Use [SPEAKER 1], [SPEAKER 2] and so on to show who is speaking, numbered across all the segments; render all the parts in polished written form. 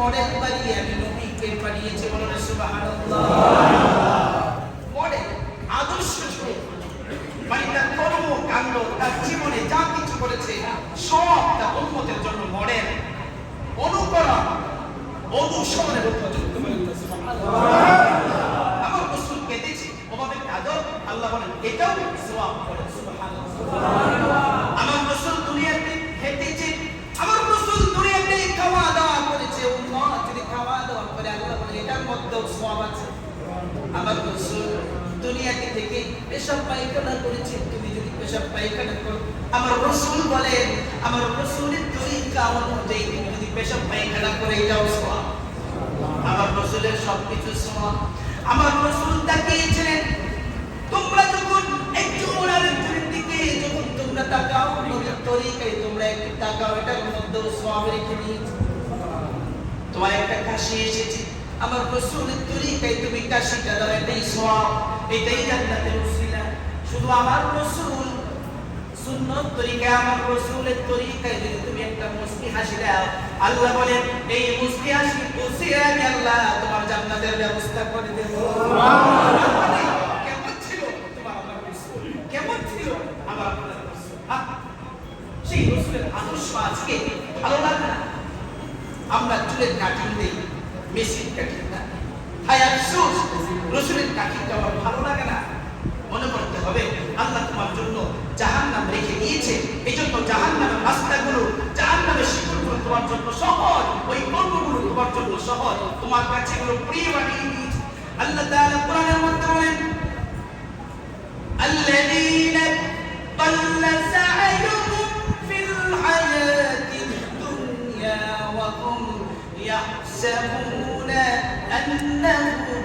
[SPEAKER 1] Model বানিয়ে আমি নবীকে বানিয়েছি, বলুন সুবহানাল্লাহ। মডেল, আদর্শ ছবি, মানে তার কর্মকাণ্ড, তার জীবনে যা কিছু করেছে সব তার উম্মতের জন্য মডেল, অনুকরণ, অনুসরণের উপযুক্ত। আমার রাসূল কেঁদেছে, ওভাবে কাঁদো, আল্লাহ বলেন এটাও সওয়াব, বলেন সুবহানাল্লাহ। আমার রাসূল দুনিয়াতে হেঁটেছে, আমার রাসূল দুনিয়াতে খাওয়া দাওয়া করেছে, উম্মত যদি খাওয়া দাওয়া করে আল্লাহ বলেন এটার মধ্যেও সওয়াব আছে। আমার রাসূল দুনিয়াতে থেকে পেশাব পায়খানা করেছে, তুমি যদি পেশাব পায়খানা করো, আমার রাসূল বলেন আমার রাসূলের তরিকা অনুযায়ী তুমি যদি পেশাব পায়খানা করে এটাও সওয়াব। আমার রাসূলের সবকিছু সওয়াব। আমার রাসূল তাকিয়েছিলেন, তোমরা যখন একজন আরেকজনের দিকে যখন তোমরা তাকাও, নবীর তরিকায় তোমরা একটু তাকাও, এটার মধ্যেও সওয়াব রেখে দিয়েছে। তোমার একটা কাশি এসেছে, আমার রাসূলের তরিকায় তুমি কাশিটা দাও, এটাই সওয়াব, এটাই জান্নাতের উসিলা। শুধু আমার রাসূল সুন্নত তরিকায়, আমার রাসূলের তরিকায় যদি তুমি একটা মুস্কি হাসি দাও, আল্লাহ বলেন এই মুস্কি হাসি উসিলা আমি আল্লাহ তোমার জান্নাতের ব্যবস্থা করে দেব। সুবহানাল্লাহ। কেমন ছিল তোমার আমার রাসূল, কেমন ছিল আমার রাসূল, সেই রাসূলের আদর্শ আজকে ভালো লাগে না? আমরা চুলের কাটিং দেই, মেশিন কাটিং না। হায় আফসোস, রাসূলের কাটিংটা আমার ভালো লাগে না। মনে করতে হবে আল্লাহ তোমার জন্য জাহান্নাম রেখে দিয়েছে, এই জন্য জাহান্নামের রাস্তাগুলো, জাহান্নামের শিকড়গুলো তোমার জন্য সহজ, ওই কর্মগুলো তোমার জন্য সহজ, তোমার কাছে এগুলো প্রিয় বানিয়ে দিয়েছে। আল্লাহ তাআলা কোরআনের মধ্যে বলেন আল্লাযীনা দাল্লা সা'য়ুহুম ফিল হায়াতিদ দুনিয়া ওয়া হুম ইয়াহসাবুনা আন্নাহুম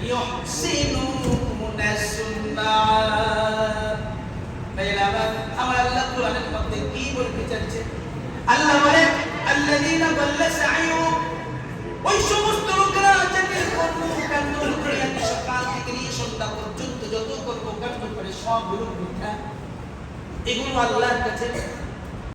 [SPEAKER 1] ইউহসিনুনা সুন্নাহ। আমার আল্লাহ কোরআনের মধ্যে কি বলতে চাচ্ছে? আল্লাহ বলেন আল্লাযীনা দাল্লা সা'য়ুহুম, ওই সমস্ত লোকেরা যাদের কর্মকাণ্ড দুনিয়াতে সকাল থেকে নিয়ে সন্ধ্যা পর্যন্ত যত কর্মকাণ্ড করে সবগুলো মিথ্যা, এগুলো আল্লাহর কাছে